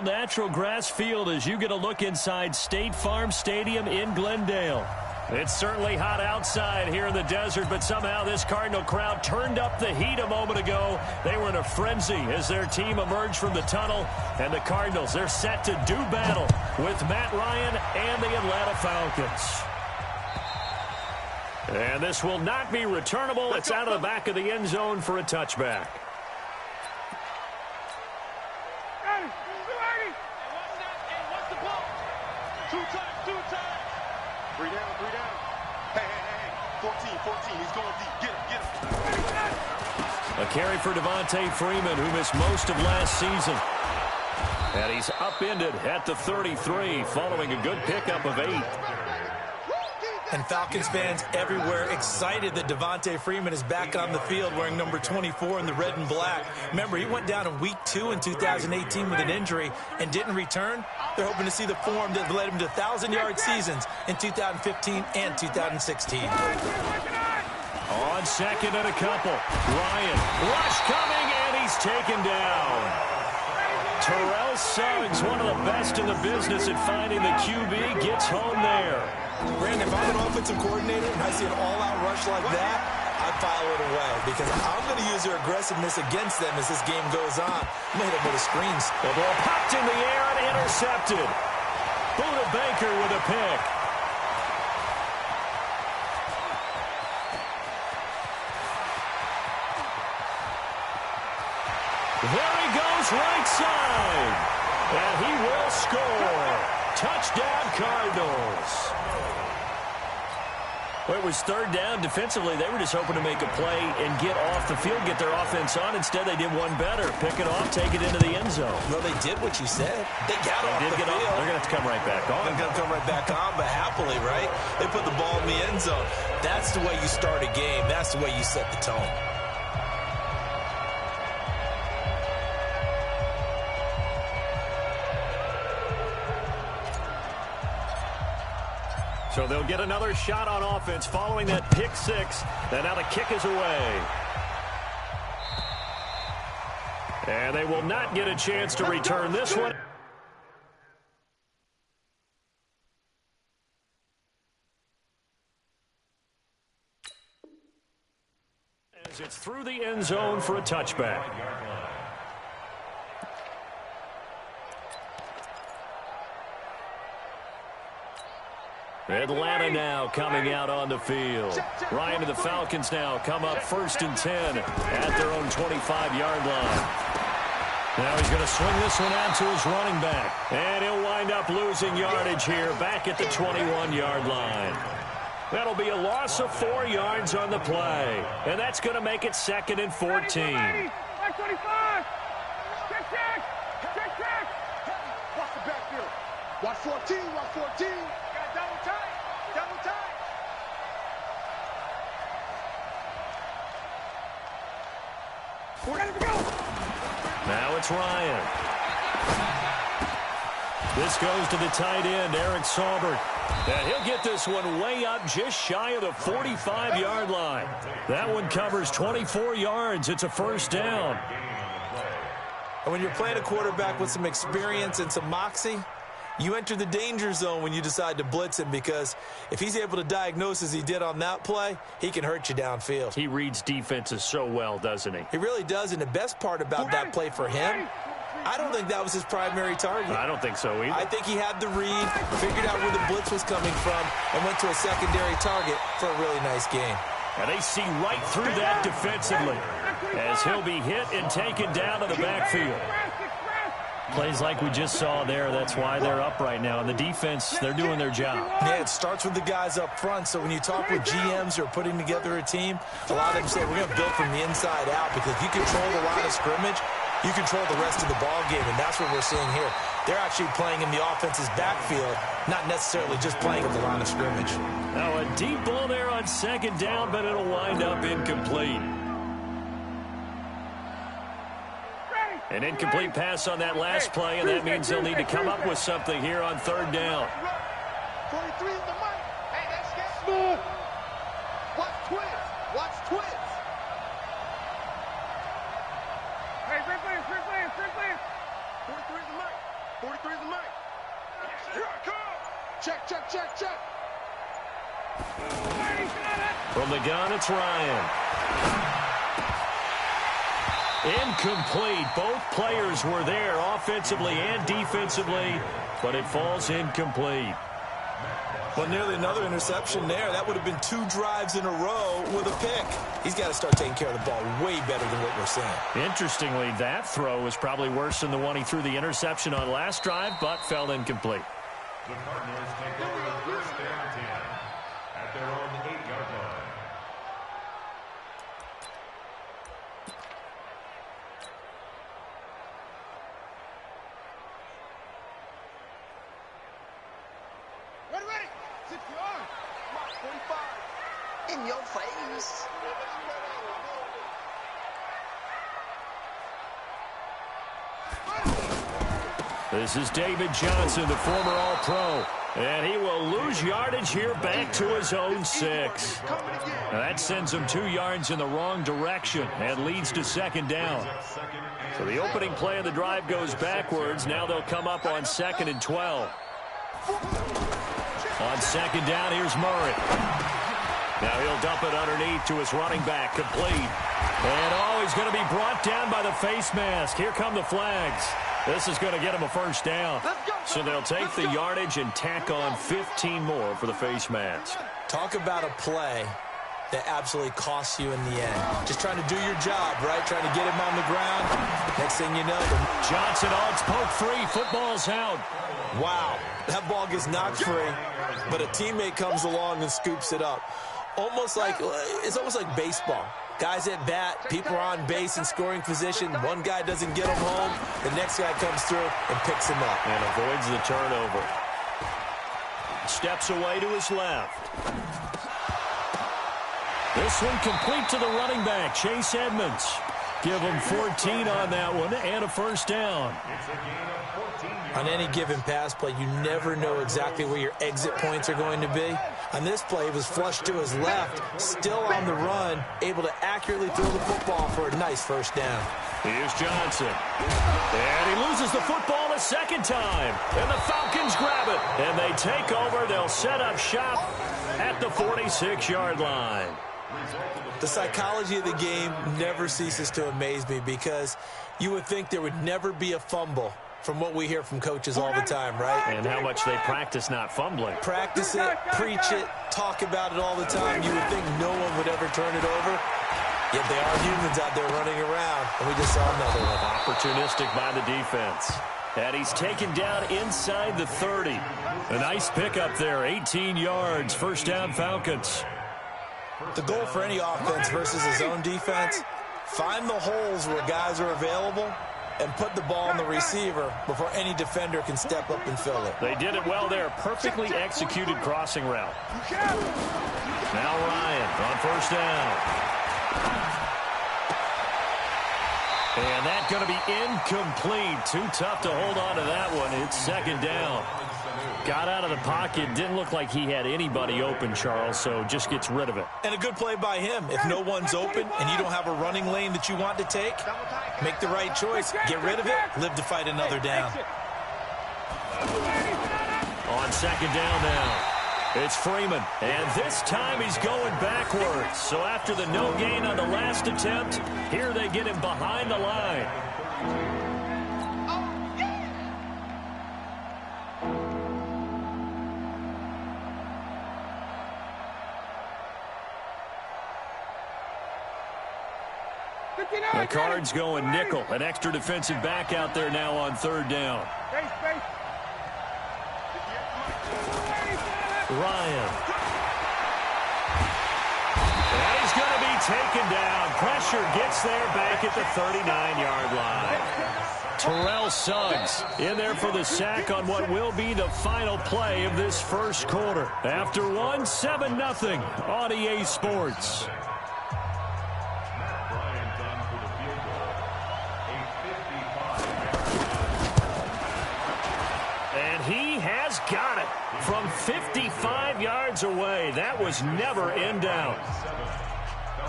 beautiful natural grass field as you get a look inside State Farm Stadium in Glendale. It's certainly hot outside here in the desert, but somehow this Cardinal crowd turned up the heat a moment ago. They were in a frenzy as their team emerged from the tunnel, and the Cardinals, they're set to do battle with Matt Ryan and the Atlanta Falcons. And this will not be returnable. It's out of the back of the end zone for a touchback. He's going deep. Get him. A carry for Devontae Freeman, who missed most of last season. And he's upended at the 33 following a good pickup of 8. And Falcons fans everywhere excited that Devontae Freeman is back on the field wearing number 24 in the red and black. Remember, he went down in week 2 in 2018 with an injury and didn't return. They're hoping to see the form that led him to 1,000-yard seasons in 2015 and 2016. On second and a couple. Ryan, rush coming, and he's taken down. Terrell Suggs, one of the best in the business at finding the QB, gets home there. Brandon, if I'm an offensive coordinator and I see an all-out rush like that, I file it away because I'm going to use their aggressiveness against them as this game goes on. I'm going to hit them with the screens. The ball popped in the air and intercepted. Buda Baker with a pick. There he goes, right side. And he will score. Touchdown, Cardinals. Well, it was third down. Defensively, they were just hoping to make a play and get off the field, get their offense on. Instead, they did one better. Pick it off, take it into the end zone. Well, they did what you said. They got off the field. They're going to have to come right back on. They're going to come right back on, but happily, right? They put the ball in the end zone. That's the way you start a game. That's the way you set the tone. So they'll get another shot on offense following that pick six. And now the kick is away. And they will not get a chance to return this one. As it's through the end zone for a touchback. Atlanta now coming out on the field. Ryan and the Falcons now come up 1st and 10 at their own 25-yard line. Now he's going to swing this one out to his running back. And he'll wind up losing yardage here back at the 21-yard line. That'll be a loss of 4 yards on the play. And that's going to make it 2nd and 14. Watch 25. Check. Watch the backfield. Watch 14. Got double tight. We're ready to go. Now it's Ryan. This goes to the tight end, Eric Saubert. And he'll get this one way up just shy of the 45-yard line. That one covers 24 yards. It's a first down. And when you're playing a quarterback with some experience and some moxie, you enter the danger zone when you decide to blitz him, because if he's able to diagnose as he did on that play, he can hurt you downfield. He reads defenses so well, doesn't he? He really does, and the best part about that play for him, I don't think that was his primary target. I don't think so either. I think he had the read, figured out where the blitz was coming from, and went to a secondary target for a really nice gain. And they see right through that defensively as he'll be hit and taken down to the backfield. Plays like we just saw there, that's why they're up right now. And the defense, they're doing their job. Yeah, it starts with the guys up front. So when you talk with GMs who are putting together a team, a lot of them say we're going to build from the inside out, because if you control the line of scrimmage, you control the rest of the ball game, and that's what we're seeing here. They're actually playing in the offense's backfield, not necessarily just playing at the line of scrimmage. Now a deep ball there on 2nd down, but it'll wind up incomplete. An incomplete pass on that last play, and that means they'll need to come up with something here on 3rd down. 43 is the mic. Hey, that's smooth. Watch twins. Hey, free players. 43 is the mic. 43 is the mic. Here I come. Check, check, check, check. From the gun, it's Ryan. Incomplete. Both players were there offensively and defensively, but it falls incomplete. Well, nearly another interception there. That would have been 2 drives in a row with a pick. He's got to start taking care of the ball way better than what we're seeing. Interestingly, that throw was probably worse than the one he threw the interception on last drive, but fell incomplete. The Cardinals take over the first down 10 at their own 8-yard line. Ready, ready. 6 yards. Mark 45. In your face. This is David Johnson, the former All-Pro. And he will lose yardage here back to his own 6. Now that sends him 2 yards in the wrong direction and leads to second down. So the opening play of the drive goes backwards. Now they'll come up on 2nd and 12. On second down, here's Murray. Now he'll dump it underneath to his running back, complete. And he's going to be brought down by the face mask. Here come the flags. This is going to get him a first down. So they'll take the yardage and tack on 15 more for the face mask. Talk about a play that absolutely costs you in the end. Just trying to do your job, right? Trying to get him on the ground. Next thing you know, Johnson, it's poked free. Football's out. Wow, that ball gets knocked free, but a teammate comes along and scoops it up. It's almost like baseball. Guys at bat, people are on base in scoring position. One guy doesn't get him home. The next guy comes through and picks him up. And avoids the turnover. Steps away to his left. This one complete to the running back, Chase Edmonds. Give him 14 on that one and a first down. On any given pass play, you never know exactly where your exit points are going to be. On this play, he was flushed to his left, still on the run, able to accurately throw the football for a nice first down. Here's Johnson. And he loses the football a second time. And the Falcons grab it. And they take over. They'll set up shop at the 46-yard line. The psychology of the game never ceases to amaze me because you would think there would never be a fumble from what we hear from coaches all the time, right? And how much they practice not fumbling. Practice it, preach it, talk about it all the time. You would think no one would ever turn it over. Yet they are humans out there running around, and we just saw another one. Opportunistic by the defense. And he's taken down inside the 30. A nice pickup there, 18 yards, first down Falcons. The goal for any offense versus his own defense, find the holes where guys are available and put the ball on the receiver before any defender can step up and fill it. They did it well there. Perfectly executed crossing route. Now Ryan on first down. And that's going to be incomplete. Too tough to hold on to that one. It's second down. Got out of the pocket. Didn't look like he had anybody open, Charles, so just gets rid of it. And a good play by him. If no one's open and you don't have a running lane that you want to take, make the right choice. Get rid of it. Live to fight another down. On second down now, it's Freeman. And this time he's going backwards. So after the no gain on the last attempt, here they get him behind the line. The Cards going nickel. An extra defensive back out there now on third down. Ryan. And he's going to be taken down. Pressure gets there back at the 39-yard line. Terrell Suggs in there for the sack on what will be the final play of this first quarter. After one, 7-0 on EA Sports. Got it from 55 yards away. That was never in doubt.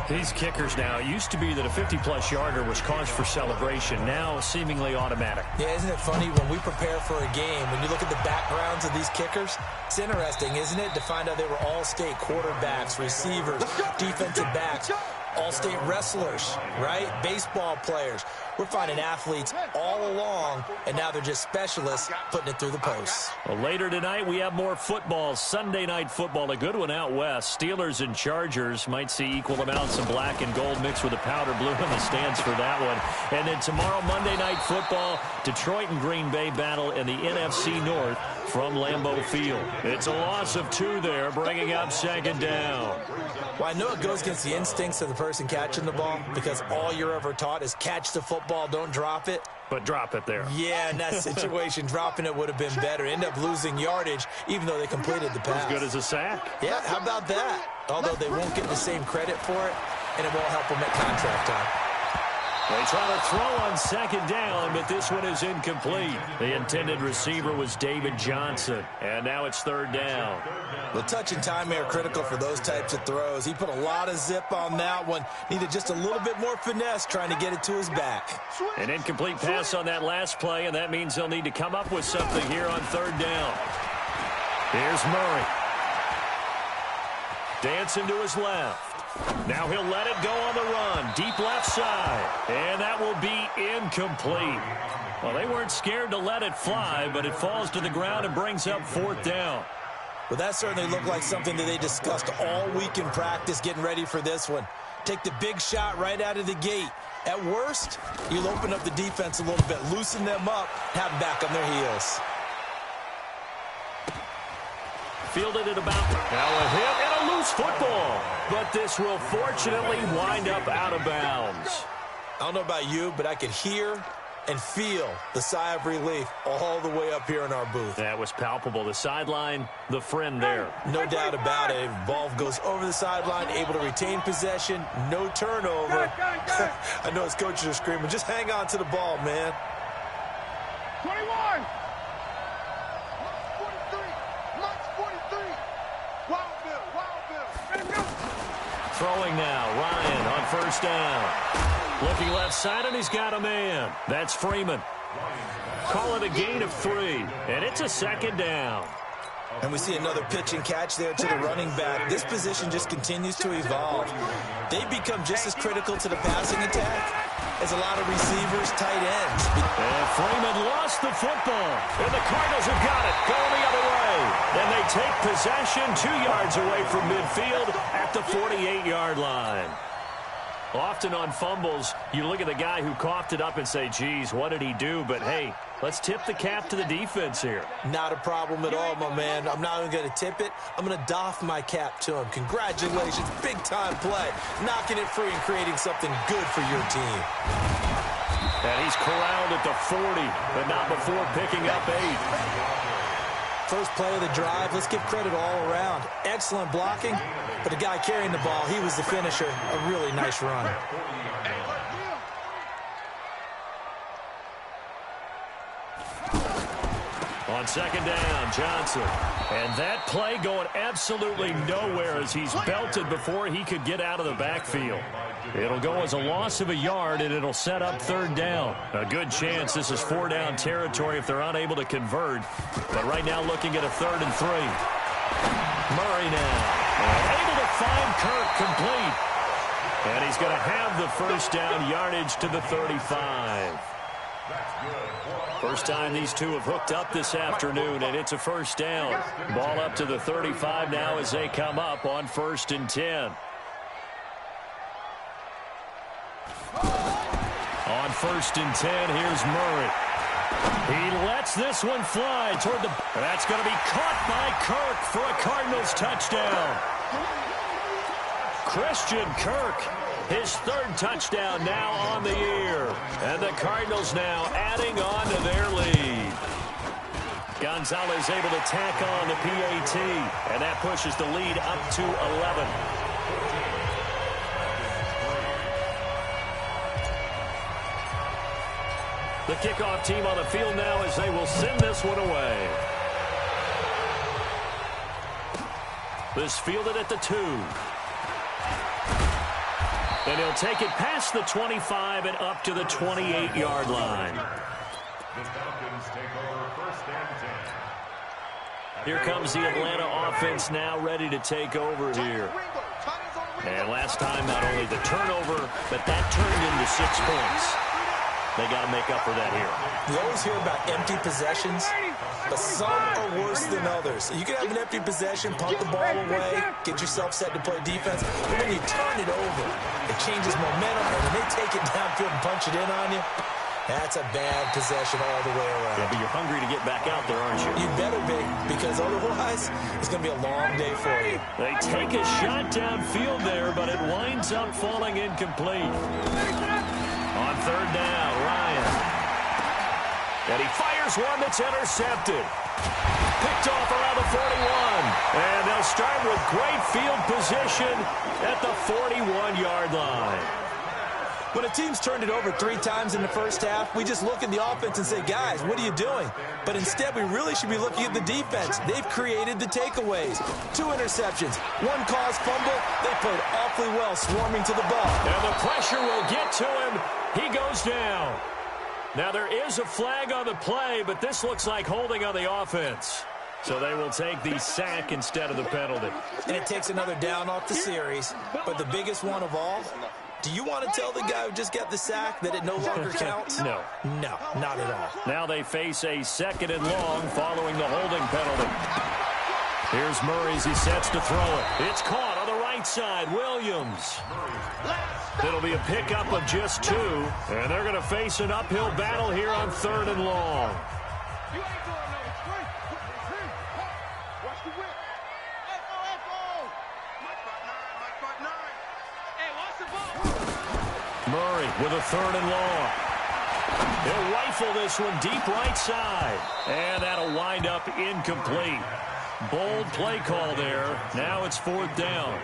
These kickers now, it used to be that a 50-plus yarder was cause for celebration. Now, seemingly automatic. Yeah, isn't it funny when we prepare for a game, when you look at the backgrounds of these kickers, it's interesting, isn't it, to find out they were all-state quarterbacks, receivers, defensive backs, all-state wrestlers, right? Baseball players. We're finding athletes all along, and now they're just specialists putting it through the posts. Well, later tonight, we have more football. Sunday night football, a good one out west. Steelers and Chargers might see equal amounts of black and gold mixed with a powder blue in the stands for that one. And then tomorrow, Monday night football, Detroit and Green Bay battle in the NFC North from Lambeau Field. It's a loss of 2 there, bringing up second down. Well, I know it goes against the instincts of the person catching the ball because all you're ever taught is catch the football, don't drop it. But drop it there. Yeah, in that situation, dropping it would have been better. End up losing yardage, even though they completed the pass. As good as a sack. Yeah, how about that? Although they won't get the same credit for it, and it won't help them at contract time. They try to throw on second down, but this one is incomplete. The intended receiver was David Johnson, and now it's third down. The touch and time are critical for those types of throws. He put a lot of zip on that one. Needed just a little bit more finesse trying to get it to his back. An incomplete pass on that last play, and that means they'll need to come up with something here on third down. Here's Murray. Dancing to his left. Now he'll let it go on the run. Deep left side. And that will be incomplete. Well, they weren't scared to let it fly, but it falls to the ground and brings up fourth down. Well, that certainly looked like something that they discussed all week in practice getting ready for this one. Take the big shot right out of the gate. At worst, you'll open up the defense a little bit, loosen them up, have them back on their heels. Fielded it about. Now a hit and a loose football. But this will fortunately wind up out of bounds. I don't know about you, but I could hear and feel the sigh of relief all the way up here in our booth. That was palpable. The sideline, the friend there. No doubt about it. Ball goes over the sideline, able to retain possession, no turnover. I know his coaches are screaming, just hang on to the ball, man. 21. 43. March 43. Wild Bill. Throwing now. Ryan on first down. Looking left side, and he's got a man. That's Freeman. Call it a gain of 3, and it's a second down. And we see another pitch and catch there to the running back. This position just continues to evolve. They become just as critical to the passing attack as a lot of receivers, tight ends. And Freeman lost the football, and the Cardinals have got it, going the other way. And they take possession 2 yards away from midfield at the 48-yard line. Often on fumbles, you look at the guy who coughed it up and say, geez, what did he do? But, hey, let's tip the cap to the defense here. Not a problem at all, my man. I'm not even going to tip it. I'm going to doff my cap to him. Congratulations. Big-time play. Knocking it free and creating something good for your team. And he's corralled at the 40, but not before picking up 8. First play of the drive, let's give credit all around. Excellent blocking, but the guy carrying the ball, he was the finisher. A really nice run. On second down, Johnson. And that play going absolutely nowhere as he's belted before he could get out of the backfield. It'll go as a loss of a yard, and it'll set up third down. A good chance this is 4-down territory if they're unable to convert. But right now looking at a 3rd and 3. Murray now. Able to find Kirk complete. And he's going to have the first down yardage to the 35. First time these two have hooked up this afternoon, and it's a first down. Ball up to the 35 now as they come up on 1st and 10. On 1st and 10, here's Murray. He lets this one fly toward the... That's going to be caught by Kirk for a Cardinals touchdown. Christian Kirk, his 3rd touchdown now on the year. And the Cardinals now adding on to their lead. Gonzalez able to tack on the PAT, and that pushes the lead up to 11. The kickoff team on the field now as they will send this one away. This fielded at the 2. And he'll take it past the 25 and up to the 28-yard line. The Falcons take over first and 10. Here comes the Atlanta offense now ready to take over here. And last time, not only the turnover, but that turned into 6 points. They got to make up for that here. You always hear about empty possessions, but some are worse than others. You can have an empty possession, punt the ball away, get yourself set to play defense, but when you turn it over, it changes momentum, and when they take it downfield and punch it in on you, that's a bad possession all the way around. Yeah, but you're hungry to get back out there, aren't you? You better be, because otherwise, it's going to be a long day for you. They take a shot downfield there, but it winds up falling incomplete. On third down, Ryan. And he fires one that's intercepted. Picked off around the 41. And they'll start with great field position at the 41-yard line. When a team's turned it over 3 times in the first half, we just look at the offense and say, guys, what are you doing? But instead, we really should be looking at the defense. They've created the takeaways. 2 interceptions, 1 caused fumble. They played awfully well swarming to the ball. And the pressure will get to him. He goes down. Now, there is a flag on the play, but this looks like holding on the offense. So they will take the sack instead of the penalty. And it takes another down off the series. But the biggest one of all, do you want to tell the guy who just got the sack that it no longer counts? No. No, not at all. Now they face a 2nd and long following the holding penalty. Here's Murray as he sets to throw it. It's caught on the right side. Williams. It'll be a pickup of just 2. And they're going to face an uphill battle here on 3rd and long. Murray with a 3rd and long. He'll rifle this one deep right side. And that'll wind up incomplete. Bold play call there. Now it's 4th down.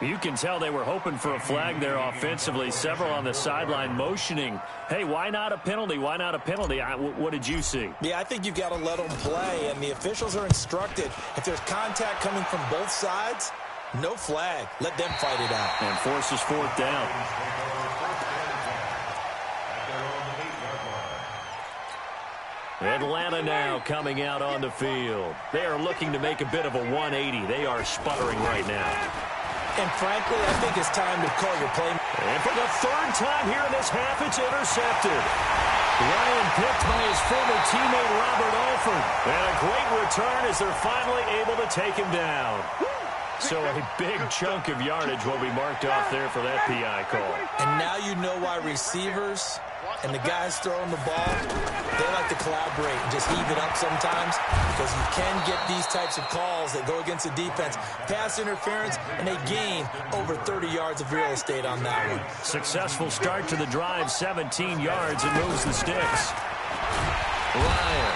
You can tell they were hoping for a flag there offensively. Several on the sideline motioning. Hey, why not a penalty? Why not a penalty? What did you see? Yeah, I think you've got to let them play. And the officials are instructed, if there's contact coming from both sides, no flag. Let them fight it out. And forces 4th down. Atlanta now coming out on the field. They are looking to make a bit of a 180. They are sputtering right now. And frankly, I think it's time to call your play. And for the 3rd time here in this half, it's intercepted. Ryan picked by his former teammate Robert Alford. And a great return as they're finally able to take him down. So a big chunk of yardage will be marked off there for that PI call. And now you know why receivers and the guys throwing the ball, they like to collaborate and just heave it up sometimes, because you can get these types of calls that go against the defense. Pass interference, and they gain over 30 yards of real estate on that one. Successful start to the drive, 17 yards, and moves the sticks. Ryan.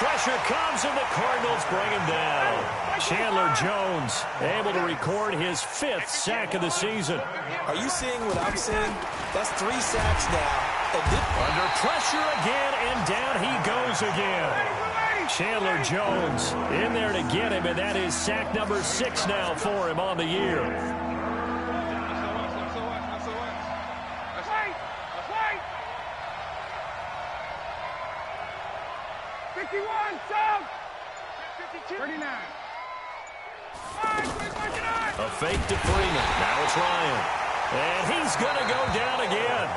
Pressure comes, and the Cardinals bring him down. Chandler Jones able to record his 5th sack of the season. Are you seeing what I'm seeing? That's 3 sacks now. Under pressure again, and down he goes again. Chandler Jones in there to get him, and that is sack number 6 now for him on the year. A fake to Freeman. Now it's Ryan. And he's going to go down again.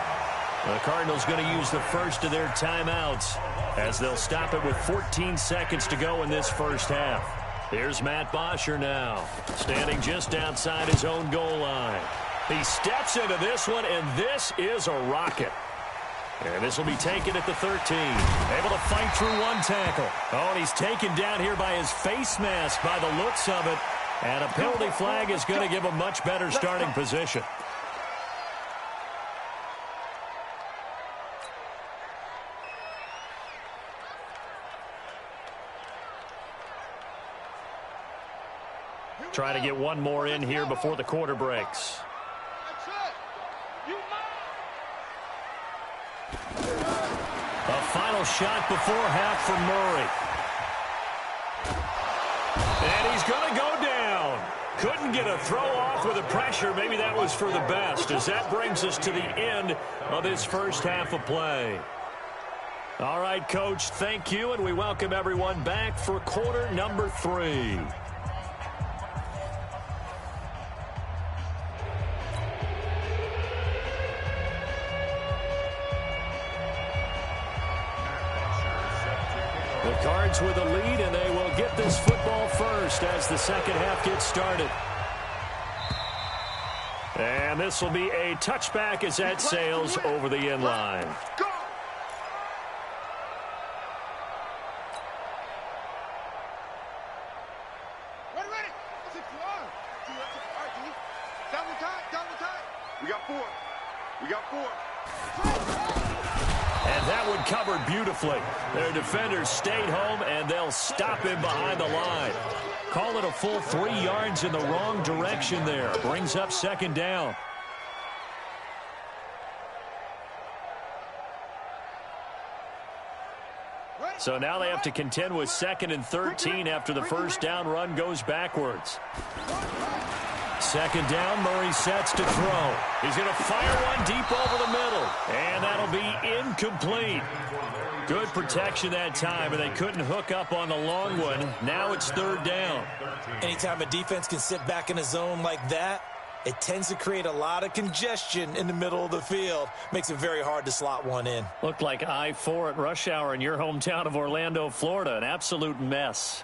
The Cardinals going to use the first of their timeouts as they'll stop it with 14 seconds to go in this first half. Here's Matt Bosher now, standing just outside his own goal line. He steps into this one, and this is a rocket. And this will be taken at the 13. Able to fight through 1 tackle. Oh, and he's taken down here by his face mask by the looks of it. And a penalty flag is going to give him much better starting position. Try to get one more in here before the quarter breaks. A final shot before half for Murray. And he's going to go down. Couldn't didn't get a throw off with the pressure. Maybe that was for the best, as that brings us to the end of this first half of play. All right, Coach, thank you, and we welcome everyone back for quarter number 3. The Cards with the lead, and they will get this football first as the second half gets started. And this will be a touchback as that sails over the end line. Go! Ready. 6-1. Double time. We got 4. And that one covered beautifully. Their defenders stayed home, and they'll stop him behind the line. Call it a full 3 yards in the wrong direction there. Brings up second down. So now they have to contend with 2nd and 13 after the first down run goes backwards. Second down, Murray sets to throw. He's going to fire one deep over the middle, and that'll be incomplete. Good protection that time, and they couldn't hook up on the long one. Now it's 3rd down. Anytime a defense can sit back in a zone like that, it tends to create a lot of congestion in the middle of the field. Makes it very hard to slot one in. Looked like I-4 at rush hour in your hometown of Orlando, Florida. An absolute mess.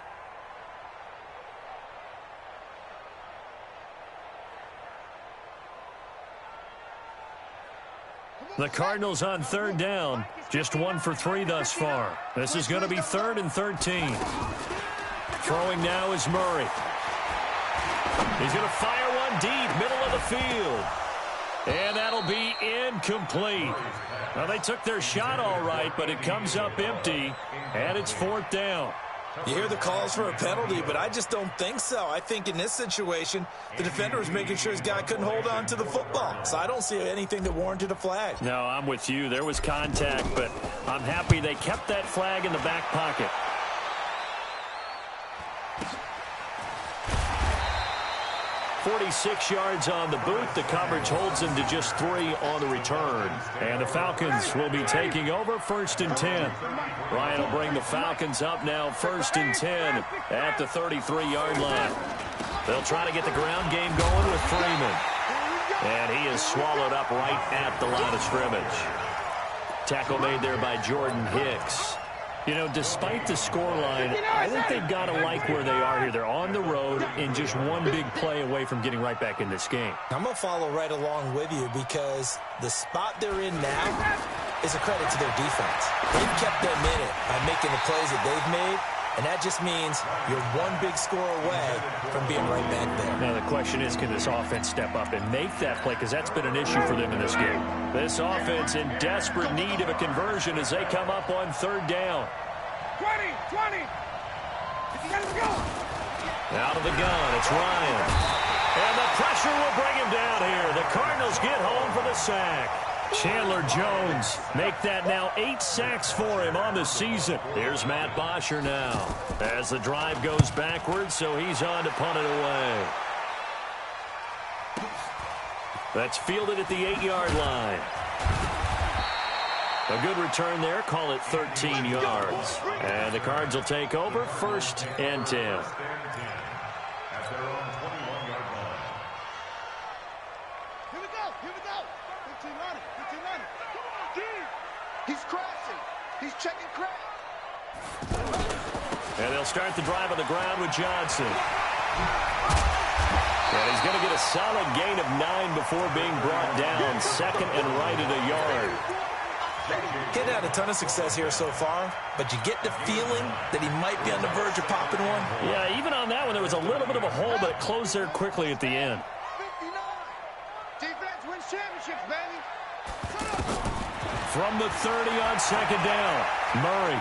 The Cardinals on 3rd down. Just 1 for 3 thus far. This is going to be 3rd and 13. Throwing now is Murray. He's going to fire one deep, middle of the field. And that'll be incomplete. Well, they took their shot all right, but it comes up empty, and it's 4th down. You hear the calls for a penalty, but I just don't think so. I think in this situation, the defender was making sure his guy couldn't hold on to the football. So I don't see anything that warranted a flag. No, I'm with you. There was contact, but I'm happy they kept that flag in the back pocket. 46 yards on the boot. The coverage holds him to just 3 on the return. And the Falcons will be taking over 1st and 10. Ryan will bring the Falcons up now 1st and 10 at the 33-yard line. They'll try to get the ground game going with Freeman. And he is swallowed up right at the line of scrimmage. Tackle made there by Jordan Hicks. You know, despite the scoreline, I think they've got to like where they are here. They're on the road and just one big play away from getting right back in this game. I'm going to follow right along with you because the spot they're in now is a credit to their defense. They've kept them in it by making the plays that they've made, and that just means you're one big score away from being right back there. Now the question is, can this offense step up and make that play? Because that's been an issue for them in this game. This offense in desperate need of a conversion as they come up on 3rd down. 20. Out of the gun, it's Ryan. And the pressure will bring him down here. The Cardinals get home for the sack. Chandler Jones make that now 8 sacks for him on the season. Here's Matt Bosher now as the drive goes backwards, so he's on to punt it away. That's fielded at the 8-yard line. A good return there. Call it 13 yards. And the Cards will take over 1st and 10. At their own 21-yard line. Here we go. 15 on it. Come on, D. He's crashing. He's checking crash. And they'll start the drive on the ground with Johnson. And he's going to get a solid gain of 9 before being brought down. 2nd and right at a yard. Getting had a ton of success here so far, but you get the feeling that he might be on the verge of popping one. Yeah, even on that one, there was a little bit of a hole, but it closed there quickly at the end. 59. Defense wins championships, baby. From the 30 on 2nd down, Murray.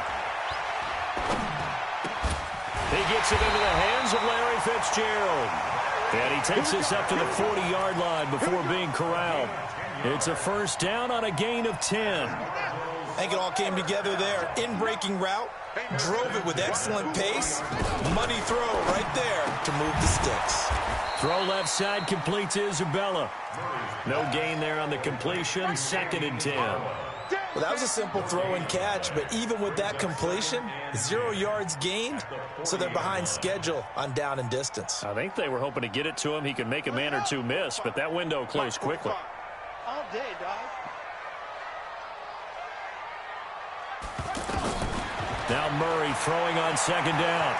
He gets it into the hands of Larry Fitzgerald. And he takes this up to the 40-yard line before being corralled. It's a 1st down on a gain of 10. I think it all came together there. In-breaking route, Drove it with excellent pace. Money throw right there to move the sticks. Throw left side complete to Isabella. No gain there on the completion. 2nd and 10. Well, that was a simple throw and catch, but even with that completion, 0 yards gained, so they're behind schedule on down and distance. I think they were hoping to get it to him. He could make a man or two miss, but that window closed quickly. All day, dog. Now Murray throwing on 2nd down.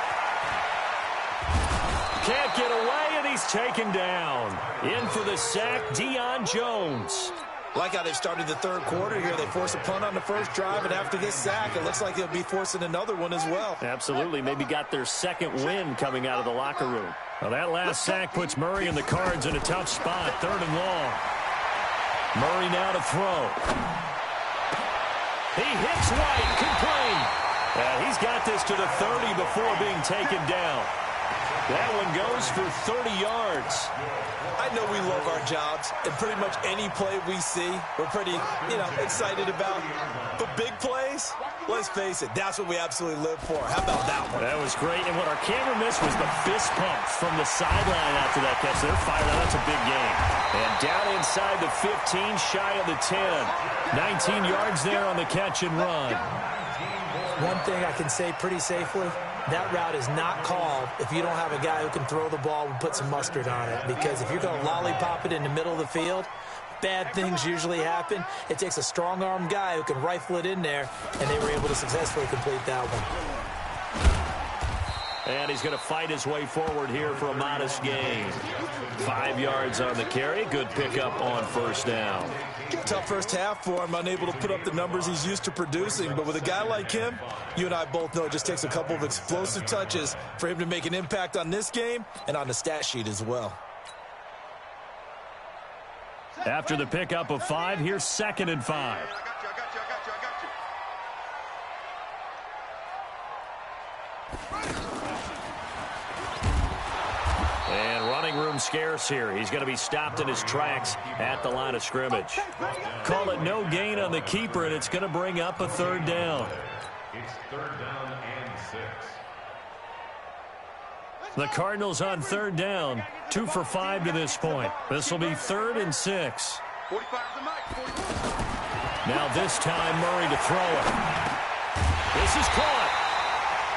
Can't get away, and he's taken down. In for the sack, Deion Jones. Like how they've started the 3rd quarter here. They force a punt on the first drive, and after this sack, it looks like they'll be forcing another one as well. Absolutely. Maybe got their 2nd win coming out of the locker room. Well, that last sack puts Murray and the Cards in a tough spot. 3rd and long. Murray now to throw. He hits White, complete. He's got this to the 30 before being taken down. That one goes for 30 yards. I know we love our jobs, and pretty much any play we see, we're pretty, excited about. But big plays, let's face it, that's what we absolutely live for. How about that one? That was great, and what our camera missed was the fist pump from the sideline after that catch. They're fired out. That's a big game. And down inside the 15, shy of the 10. 19 yards there on the catch and run. One thing I can say pretty safely, that route is not called if you don't have a guy who can throw the ball and put some mustard on it. Because if you're going to lollipop it in the middle of the field, bad things usually happen. It takes a strong-armed guy who can rifle it in there, and they were able to successfully complete that one. And he's going to fight his way forward here for a modest gain. 5 yards on the carry. Good pickup on 1st down. Tough first half for him, unable to put up the numbers he's used to producing. But with a guy like him, you and I both know it just takes a couple of explosive touches for him to make an impact on this game and on the stat sheet as well. After the pickup of 5, here's 2nd and 5. I got you. And running room scarce here. He's going to be stopped in his tracks at the line of scrimmage. Call it no gain on the keeper, and it's going to bring up a 3rd down. It's 3rd down and 6. The Cardinals on 3rd down, 2 for 5 to this point. This will be 3rd and 6. 45 the mic. 45. Now this time Murray to throw it. This is caught.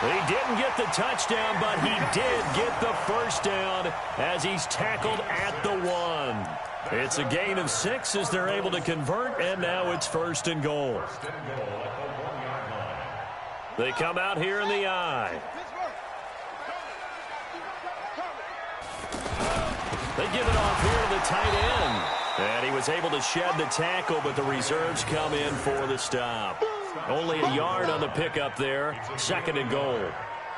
He didn't get the touchdown, but he did get the 1st down as he's tackled at the 1. It's a gain of 6 as they're able to convert, and now it's 1st and goal. They come out here in the eye. They give it off here to the tight end. And he was able to shed the tackle, but the reserves come in for the stop. Only a yard on the pickup there. 2nd and goal.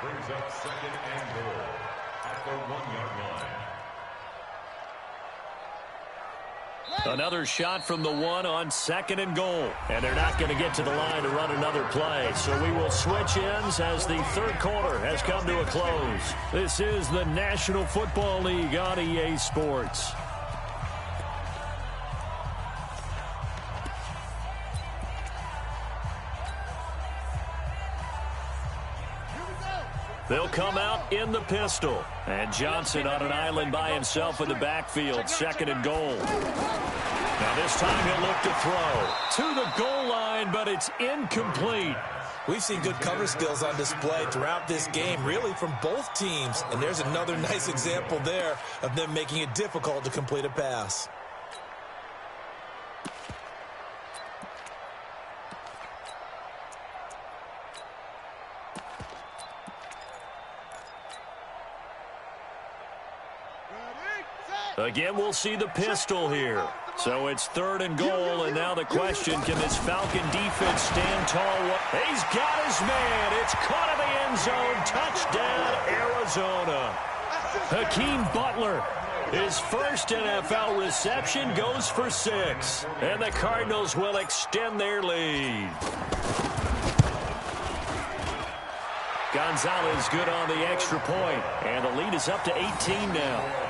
Brings up 2nd and goal at the 1-yard line. Another shot from the 1 on 2nd and goal. And they're not going to get to the line to run another play. So we will switch ends as the 3rd quarter has come to a close. This is the National Football League on EA Sports. They'll come out in the pistol. And Johnson on an island by himself in the backfield. 2nd and goal. Now this time he'll look to throw to the goal line, but it's incomplete. We've seen good cover skills on display throughout this game, really from both teams. And there's another nice example there of them making it difficult to complete a pass. Again, we'll see the pistol here. So it's 3rd and goal, and now the question, can this Falcon defense stand tall? He's got his man. It's caught in the end zone. Touchdown, Arizona. Hakeem Butler, his first NFL reception, goes for 6. And the Cardinals will extend their lead. Gonzalez good on the extra point, and the lead is up to 18 now.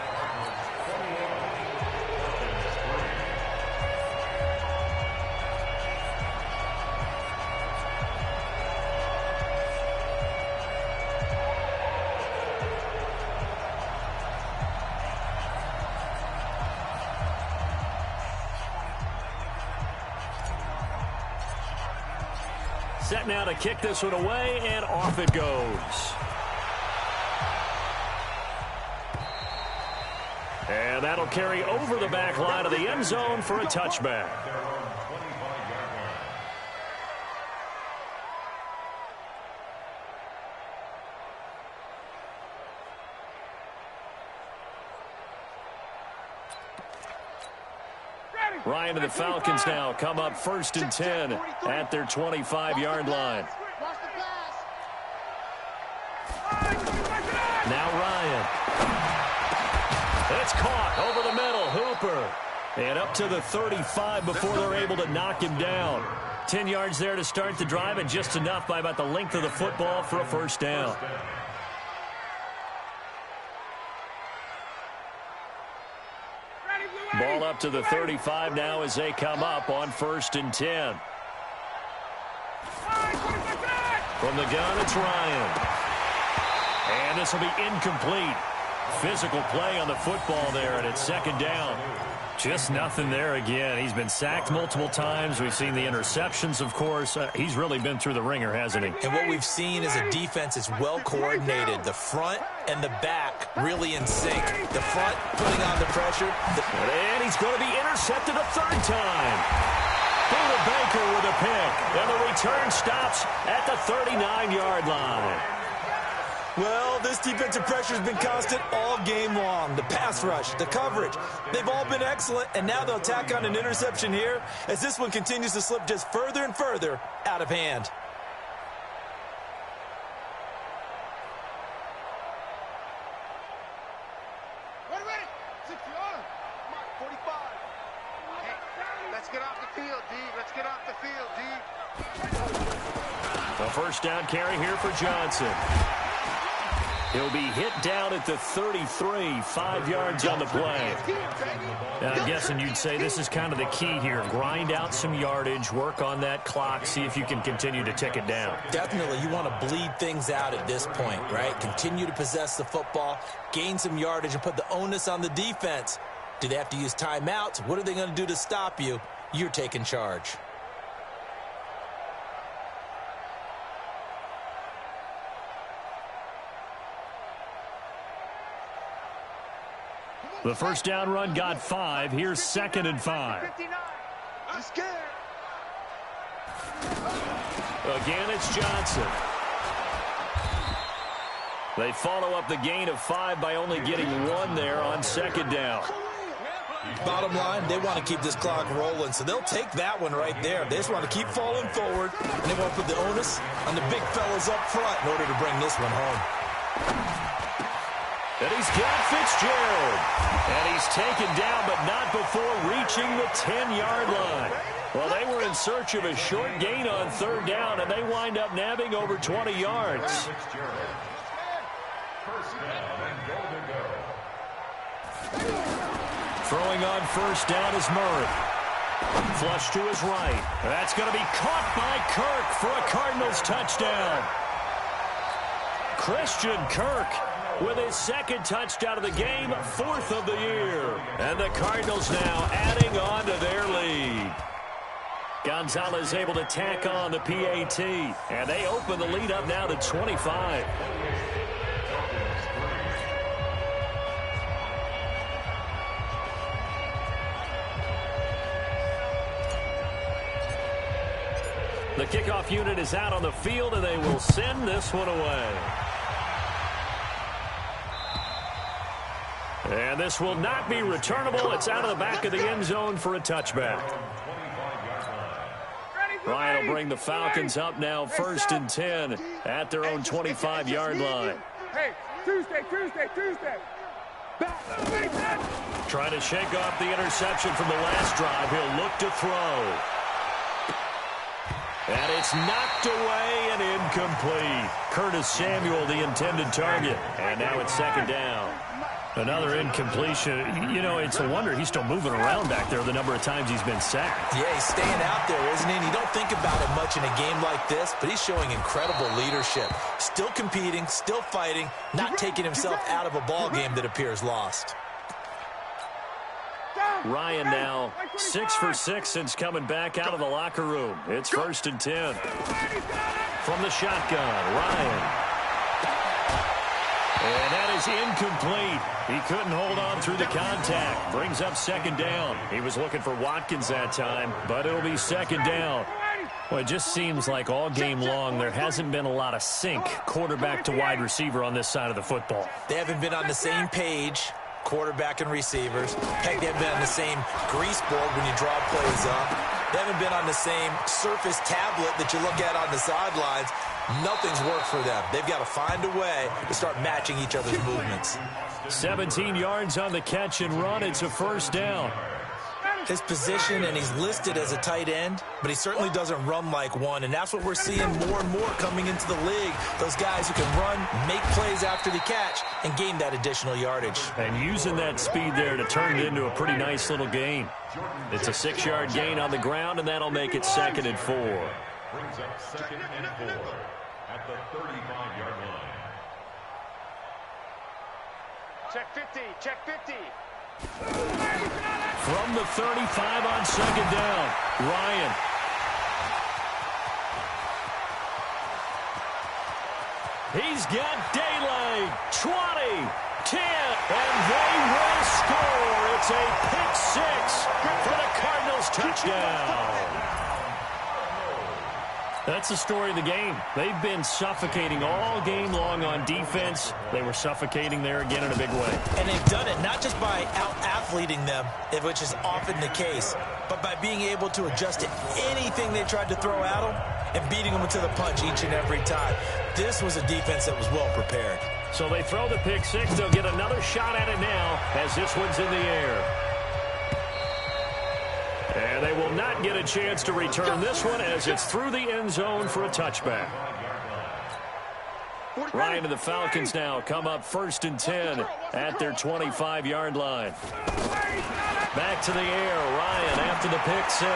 Set now to kick this one away, and off it goes. And that'll carry over the back line of the end zone for a touchback. Ryan and the Falcons now come up 1st and 10 at their 25-yard line. Now Ryan. It's caught over the middle. Hooper. And up to the 35 before they're able to knock him down. 10 yards there to start the drive, and just enough by about the length of the football for a first down. Ball up to the 35 now as they come up on 1st and 10. From the gun, it's Ryan. And this will be incomplete. Physical play on the football there, and it's 2nd down. Just nothing there again. He's been sacked multiple times. We've seen the interceptions, of course. He's really been through the ringer, hasn't he? And what we've seen is a defense that's well coordinated. The front and the back really in sync. The front putting on the pressure. And he's going to be intercepted a 3rd time. Buda Baker with a pick. And the return stops at the 39-yard line. Well, this defensive pressure has been constant all game long. The pass rush, the coverage, they've all been excellent, and now they'll tack on an interception here as this one continues to slip just further and further out of hand. Ready. 60-yard. Mark, 45. Hey, let's get off the field, D. Let's get off the field, D. A first down carry here for Johnson. He'll be hit down at the 33, 5 yards on the play. I'm guessing you'd say this is kind of the key here. Grind out some yardage, work on that clock, see if you can continue to tick it down. Definitely, you want to bleed things out at this point, right? Continue to possess the football, gain some yardage, and put the onus on the defense. Do they have to use timeouts? What are they going to do to stop you? You're taking charge. The first down run got 5. Here's 2nd and 5. I'm scared. Again, it's Johnson. They follow up the gain of 5 by only getting 1 there on 2nd down. Bottom line, they want to keep this clock rolling, so they'll take that one right there. They just want to keep falling forward, and they want to put the onus on the big fellas up front in order to bring this one home. And he's got Fitzgerald. And he's taken down, but not before reaching the 10-yard line. Well, they were in search of a short gain on 3rd down, and they wind up nabbing over 20 yards. Throwing on 1st down is Murray. Flush to his right. That's going to be caught by Kirk for a Cardinals touchdown. Christian Kirk with his 2nd touchdown of the game, 4th of the year. And the Cardinals now adding on to their lead. Gonzalez able to tack on the PAT. And they open the lead up now to 25. The kickoff unit is out on the field, and they will send this one away. And this will not be returnable. It's out of the back of the end zone for a touchback. Ryan will bring the Falcons up now 1st and 10 at their own 25-yard line. Hey, Tuesday. Trying to shake off the interception from the last drive. He'll look to throw. And it's knocked away and incomplete. Curtis Samuel, the intended target. And now it's 2nd down. Another incompletion. You know, it's a wonder he's still moving around back there the number of times he's been sacked. Yeah, he's staying out there, isn't he? And you don't think about it much in a game like this, but he's showing incredible leadership. Still competing, still fighting, not taking himself out of a ball game that appears lost. Down. Ryan now 6 for 6 since coming back out of the locker room. It's 1st and 10. From the shotgun, Ryan. And that is incomplete. He couldn't hold on through the contact. Brings up 2nd down. He was looking for Watkins that time, but it'll be 2nd down. Well, it just seems like all game long there hasn't been a lot of sync quarterback to wide receiver on this side of the football. They haven't been on the same page, quarterback and receivers. Heck, they haven't been on the same grease board when you draw plays up. They haven't been on the same surface tablet that you look at on the sidelines. Nothing's worked for them. They've got to find a way to start matching each other's movements. 17 yards on the catch and run. It's a 1st down. His position, and he's listed as a tight end, but he certainly doesn't run like one, and that's what we're seeing more and more coming into the league. Those guys who can run, make plays after the catch, and gain that additional yardage. And using that speed there to turn it into a pretty nice little gain. It's a 6-yard gain on the ground, and that'll make it 2nd and 4. Brings up 2nd and 4 at the 35-yard line. Check 50, check 50. From the 35 on 2nd down, Ryan. He's got daylight. 20, 10, and they will score. It's a pick 6 for the Cardinals touchdown. That's the story of the game. They've been suffocating all game long on defense. They were suffocating there again in a big way. And they've done it not just by out-athleting them, which is often the case, but by being able to adjust to anything they tried to throw at them and beating them to the punch each and every time. This was a defense that was well prepared. So they throw the pick 6. They'll get another shot at it now as this one's in the air. And they will not get a chance to return this one as it's through the end zone for a touchback. Ryan and the Falcons now come up 1st and 10 at their 25-yard line. Back to the air, Ryan after the pick 6.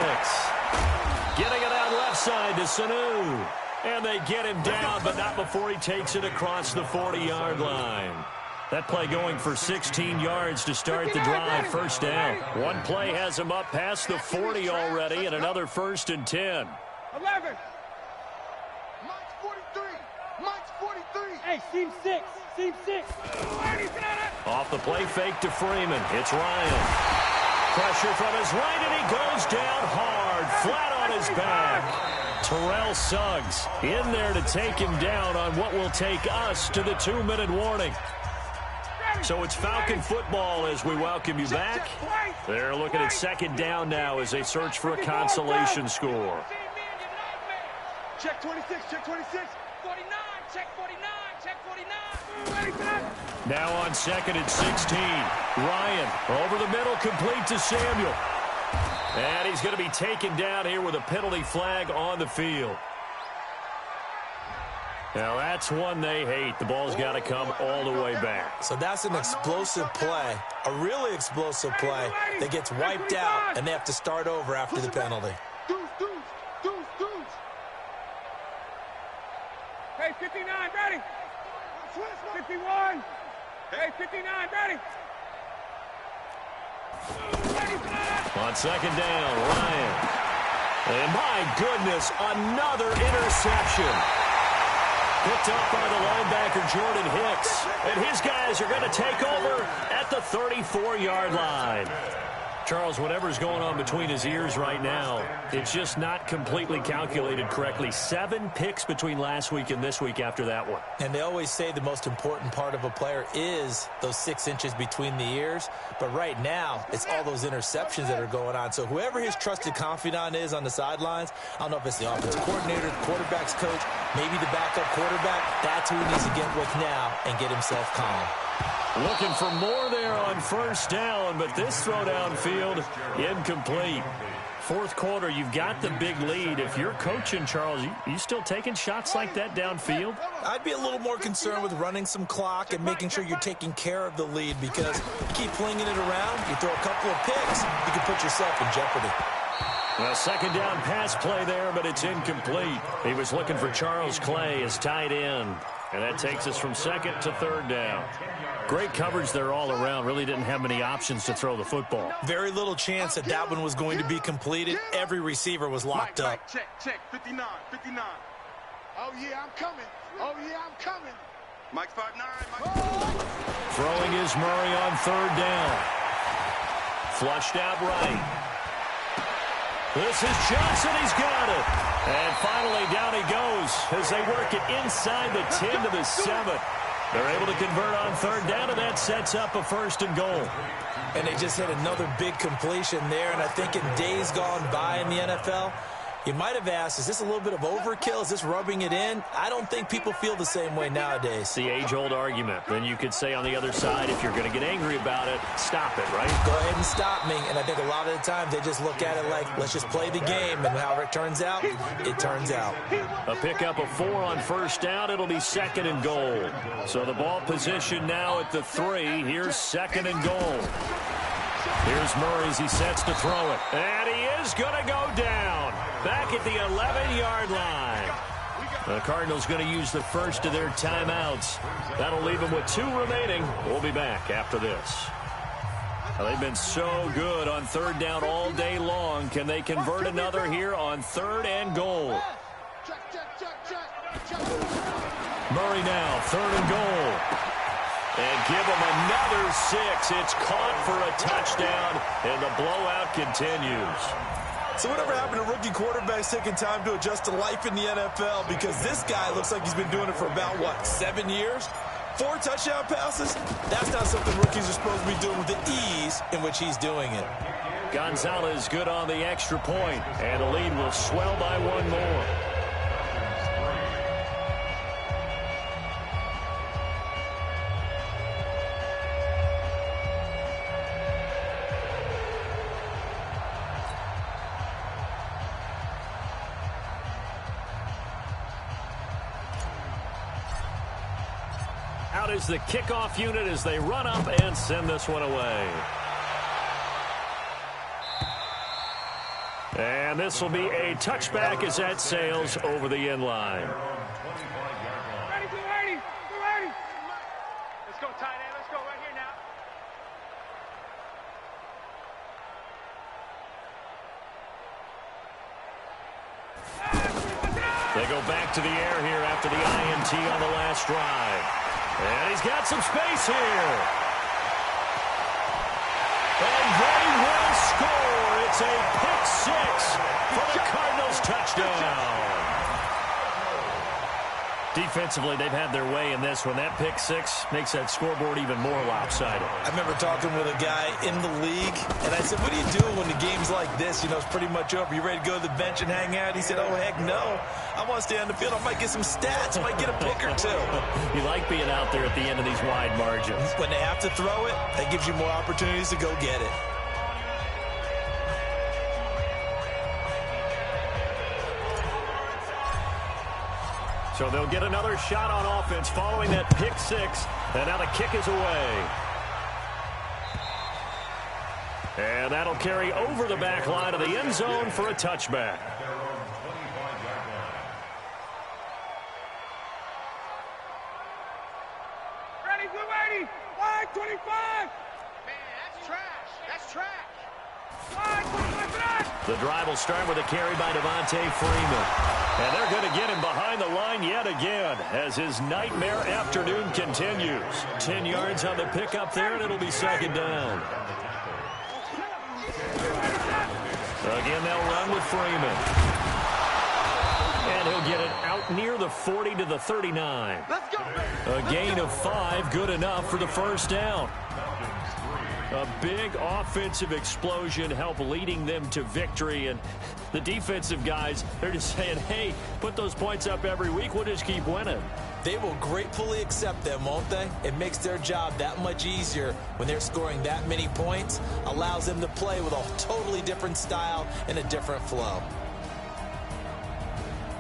Getting it out left side to Sanu. And they get him down, but not before he takes it across the 40-yard line. That play going for 16 yards to start the drive. 1st down. One play has him up past the 40 already, and another 1st and 10. 11. Mike's 43. Mike's 43. Hey, seam 6. Seam 6. Off the play fake to Freeman. It's Ryan. Pressure from his right, and he goes down hard, flat on his back. Terrell Suggs in there to take him down on what will take us to the 2-minute warning. So it's Falcon football as we welcome you back. They're looking at 2nd down now as they search for a consolation score. Check 26, check 26. 49, check 49, check 49. Now on 2nd and 16. Ryan over the middle, complete to Samuel. And he's going to be taken down here with a penalty flag on the field. Now, that's one they hate. The ball's got to come all the way back. So that's an explosive play, a really explosive play that gets wiped out, and they have to start over after the penalty. Deuce. Hey, 59, ready. 51. Hey, 59, ready. On 2nd down, Ryan. And my goodness, another interception. Picked up by the linebacker, Jordan Hicks. And his guys are going to take over at the 34-yard line. Charles, whatever's going on between his ears right now, it's just not completely calculated correctly. 7 picks between last week and this week after that one. And they always say the most important part of a player is those 6 inches between the ears. But right now, it's all those interceptions that are going on. So whoever his trusted confidant is on the sidelines, I don't know if it's the offensive coordinator, the quarterback's coach, maybe the backup quarterback, that's who he needs to get with now and get himself calm. Looking for more there on 1st down, but this throw downfield incomplete. 4th quarter, you've got the big lead. If you're coaching, Charles, you still taking shots like that downfield? I'd be a little more concerned with running some clock and making sure you're taking care of the lead, because you keep flinging it around, you throw a couple of picks, you can put yourself in jeopardy. A 2nd down pass play there, but it's incomplete. He was looking for Charles Clay as tight end. And that takes us from 2nd to 3rd down. Great coverage there all around. Really didn't have many options to throw the football. Very little chance that that one was going to be completed. Every receiver was locked up. Check, 59. Oh, yeah, I'm coming. Oh, yeah, I'm coming. Mike's 5'9". Throwing is Murray on third down. Flushed out right. This is Johnson. He's got it. And finally down he goes as they work it inside the 10 to the 7. They're able to convert on third down, and that sets up a 1st and goal. And they just hit another big completion there. And I think in days gone by in the NFL, you might have asked, is this a little bit of overkill? Is this rubbing it in? I don't think people feel the same way nowadays. It's the age-old argument. Then you could say on the other side, if you're going to get angry about it, stop it, right? Go ahead and stop me. And I think a lot of the times they just look at it like, let's just play the game. And however it turns out, it turns out. A pickup of 4 on first down. It'll be 2nd and goal. So the ball position now at the 3. Here's 2nd and goal. Here's Murray as he sets to throw it. And he is going to go down. Back at the 11-yard line. The Cardinals going to use the first of their timeouts. That'll leave them with 2 remaining. We'll be back after this. Well, they've been so good on third down all day long. Can they convert another here on 3rd and goal? Murray now, 3rd and goal. And give them another 6. It's caught for a touchdown, and the blowout continues. So whatever happened to rookie quarterbacks taking time to adjust to life in the NFL? Because this guy looks like he's been doing it for about, 7 years? 4 touchdown passes? That's not something rookies are supposed to be doing with the ease in which he's doing it. Gonzalez good on the extra point, and the lead will swell by 1 more. Out is the kickoff unit as they run up and send this one away. And this will be a touchback as that sails over the end line. Ready, 280. Let's go, tight end. Let's go right here now. They go back to the air here after the INT on the last drive. And he's got some space here. And they will score. It's a pick 6 for the Cardinals touchdown. Defensively, they've had their way in this one. That pick 6 makes that scoreboard even more lopsided. I remember talking with a guy in the league, and I said, what do you do when the game's like this? It's pretty much over. You ready to go to the bench and hang out? He said, oh, heck no. I want to stay on the field. I might get some stats. I might get a pick or 2. You like being out there at the end of these wide margins. When they have to throw it, that gives you more opportunities to go get it. So they'll get another shot on offense following that pick 6. And now the kick is away. And that'll carry over the back line of the end zone for a touchback. Ready, 280. 525. Man, that's trash. That's trash. 525. The drive will start with a carry by Devontae Freeman. And they're going to get him behind the line yet again as his nightmare afternoon continues. 10 yards on the pickup there, and it'll be 2nd down. Again, they'll run with Freeman. And he'll get it out near the 40 to the 39. Let's go. A gain of 5, good enough for the 1st down. A big offensive explosion helped leading them to victory. And the defensive guys, they're just saying, hey, put those points up every week. We'll just keep winning. They will gratefully accept them, won't they? It makes their job that much easier when they're scoring that many points. Allows them to play with a totally different style and a different flow.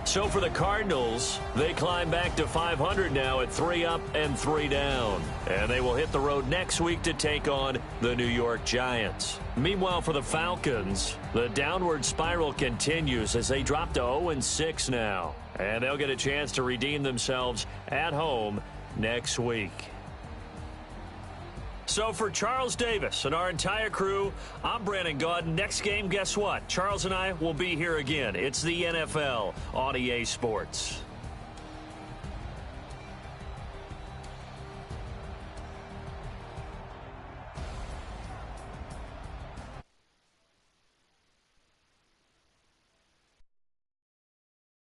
So for the Cardinals, they climb back to 500 now at 3 up and 3 down. And they will hit the road next week to take on the New York Giants. Meanwhile, for the Falcons, the downward spiral continues as they drop to 0-6 now. And they'll get a chance to redeem themselves at home next week. So for Charles Davis and our entire crew, I'm Brandon Gaudin. Next game, guess what? Charles and I will be here again. It's the NFL on EA Sports.